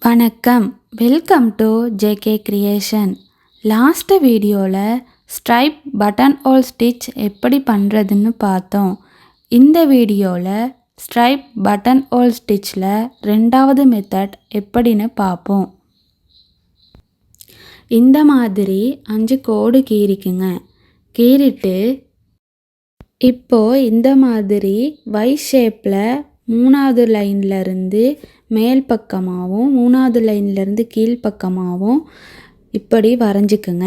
வணக்கம், welcome to JK creation. Last வீடியோவில் stripe button whole stitch எப்படி பண்ணுறதுன்னு பார்த்தோம். இந்த வீடியோவில் ஸ்ட்ரைப் பட்டன் ஹோல் ஸ்டிச்சில் ரெண்டாவது மெத்தட் எப்படின்னு பார்ப்போம். இந்த மாதிரி 5 கோடு கீறிக்குங்க. கீறிட்டு இப்போது இந்த மாதிரி Y ஷேப்பில் 3வது லைன்லேருந்து மேல் பக்கமாகவும் 3வது லைன்லேருந்து கீழ்ப்பக்கமாகவும் இப்படி வரைஞ்சிக்குங்க.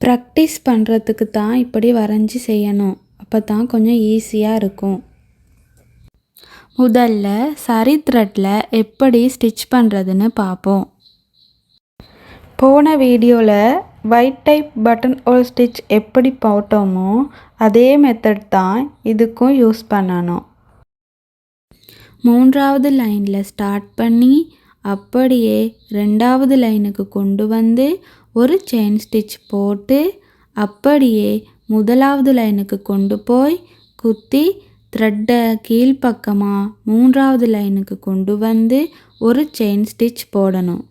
ப்ராக்டிஸ் பண்ணுறதுக்கு தான் இப்படி வரைஞ்சி செய்யணும். அப்போ தான் கொஞ்சம் ஈஸியாக இருக்கும். முதல்ல சரி த்ரெட்டில் எப்படி ஸ்டிச் பண்ணுறதுன்னு பார்ப்போம். போன வீடியோவில் white type button whole stitch எப்படி போட்டோமோ அதே மெத்தட் தான் இதுக்கும் யூஸ் பண்ணணும். 3வது லைனில் ஸ்டார்ட் பண்ணி அப்படியே 2வது லைனுக்கு கொண்டு வந்து ஒரு செயின் ஸ்டிச் போட்டு அப்படியே 1வது லைனுக்கு கொண்டு போய் குத்தி த்ரெட்டை கீழ்ப்பக்கமாக 3வது லைனுக்கு கொண்டு வந்து ஒரு செயின் ஸ்டிச் போடணும்.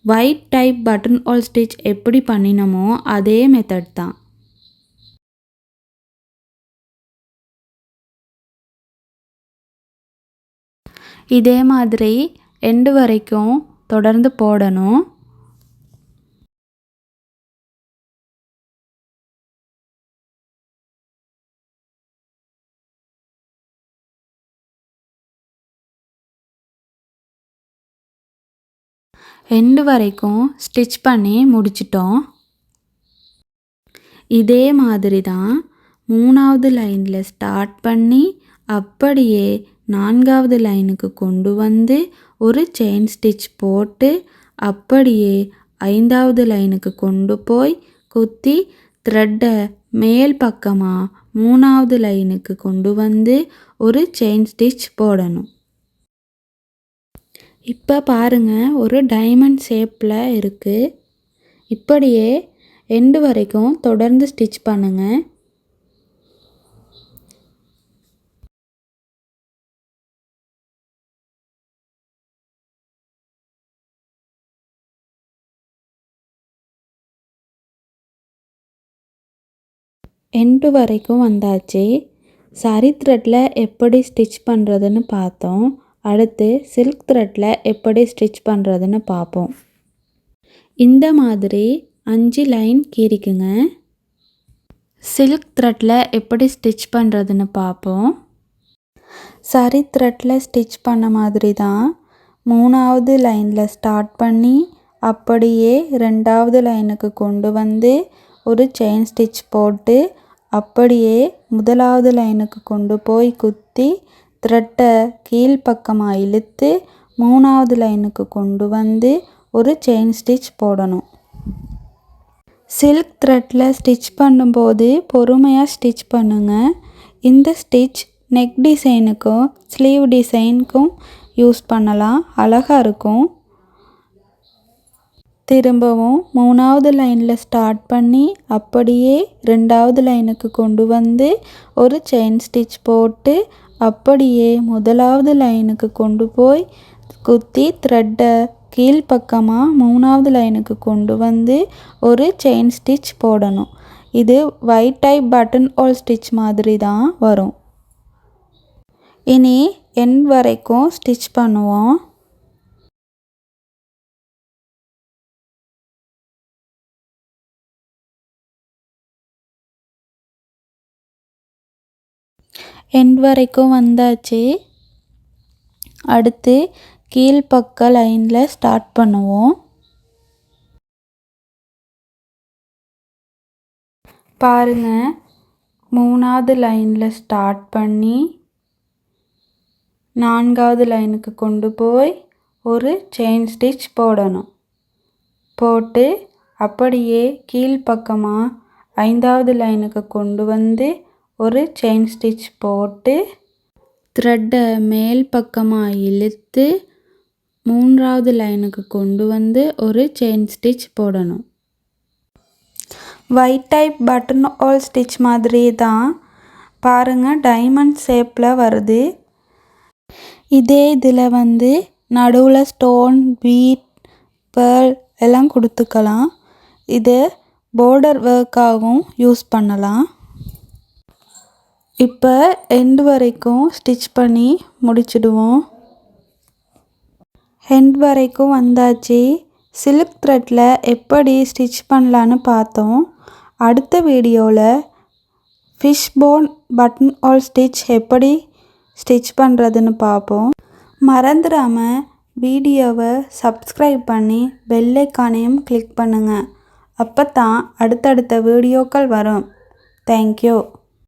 White type button whole stitch எப்படி பண்ணினோமோ அதே மெத்தட் தான். இதே மாதிரி எண்டு வரைக்கும் தொடர்ந்து போடணும். எண்டு வரைக்கும் ஸ்டிச் பண்ணி முடிச்சிட்டோம். இதே மாதிரி தான் 3வது லைனில் ஸ்டார்ட் பண்ணி அப்படியே 4வது லைனுக்கு கொண்டு வந்து ஒரு செயின் ஸ்டிச் போட்டு அப்படியே 5வது லைனுக்கு கொண்டு போய் குத்தி த்ரெட்டை மேல் பக்கமாக 3வது லைனுக்கு கொண்டு வந்து ஒரு செயின் ஸ்டிச் போடணும். இப்போ பாருங்கள், ஒரு டைமண்ட் ஷேப்பில் இருக்குது. இப்படியே எண்டு வரைக்கும் தொடர்ந்து ஸ்டிச் பண்ணுங்கள். எண்டு வரைக்கும் வந்தாச்சு. சரி த்ரெட்டில் எப்படி ஸ்டிச் பண்ணுறதுன்னு பார்த்தோம். அடுத்து சில்க் த்ரெட்டில் எப்படி ஸ்டிச் பண்ணுறதுன்னு பார்ப்போம். இந்த மாதிரி 5 லைன் கீறிக்குங்க. சில்க் த்ரெட்டில் எப்படி ஸ்டிச் பண்ணுறதுன்னு பார்ப்போம். சரி த்ரெட்டில் ஸ்டிச் பண்ண மாதிரி தான் 3வது லைனில் ஸ்டார்ட் பண்ணி அப்படியே 2வது லைனுக்கு கொண்டு வந்து ஒரு செயின் ஸ்டிச் போட்டு அப்படியே 1வது லைனுக்கு கொண்டு போய் குத்தி த்ரெட்டை கீழ்ப்பக்கமாக இழுத்து 3வது லைனுக்கு கொண்டு வந்து ஒரு செயின் ஸ்டிச் போடணும். சில்க் த்ரெட்டில் ஸ்டிச் பண்ணும்போது பொறுமையாக ஸ்டிச் பண்ணுங்கள். இந்த ஸ்டிச் நெக் டிசைனுக்கும் ஸ்லீவ் டிசைனுக்கும் யூஸ் பண்ணலாம், அழகாக இருக்கும். திரும்பவும் 3வது லைனில் ஸ்டார்ட் பண்ணி அப்படியே 2வது லைனுக்கு கொண்டு வந்து ஒரு செயின் ஸ்டிச் போட்டு அப்படியே 1வது லைனுக்கு கொண்டு போய் குத்தி த்ரெட்டை கீழ்ப்பக்கமாக 3வது லைனுக்கு கொண்டு வந்து ஒரு செயின் ஸ்டிச் போடணும். இது white type button whole stitch மாதிரி தான் வரும். இனி எண்ட் வரைக்கும் ஸ்டிச் பண்ணுவோம். எண்ட் வரைக்கும் வந்தாச்சு. அடுத்து கீழ்ப்பக்க லைனில் ஸ்டார்ட் பண்ணுவோம். பாருங்கள், 3வது லைனில் ஸ்டார்ட் பண்ணி 4வது லைனுக்கு கொண்டு போய் ஒரு செயின் ஸ்டிச் போடணும். போட்டு அப்படியே கீழ்ப்பக்கமாக 5வது லைனுக்கு கொண்டு வந்து ஒரு செயின் ஸ்டிச் போட்டு த்ரெட்டை மேல் பக்கமாக இழுத்து 3வது லைனுக்கு கொண்டு வந்து ஒரு செயின் ஸ்டிச் போடணும். White type button whole stitch மாதிரி தான். பாருங்கள், டைமண்ட் ஷேப்பில் வருது. இதே இதில் நடுவில் ஸ்டோன், பீட், பேர்ல் எல்லாம் கொடுத்துக்கலாம். இது பார்டர் ஒர்க்காகவும் யூஸ் பண்ணலாம். இப்போ எண்டு வரைக்கும் ஸ்டிச் பண்ணி முடிச்சிடுவோம். எண்ட் வரைக்கும் வந்தாச்சு. சில்க் த்ரெட்டில் எப்படி ஸ்டிச் பண்ணலான்னு பார்த்தோம். அடுத்த வீடியோவில் fish bone button whole stitch எப்படி ஸ்டிச் பண்ணுறதுன்னு பார்ப்போம். மறந்துடாமல் வீடியோவை சப்ஸ்கிரைப் பண்ணி பெல் ஐக்கானையும் கிளிக் பண்ணுங்கள். அப்போ தான் அடுத்தடுத்த வீடியோக்கள் வரும். தேங்க்யூ.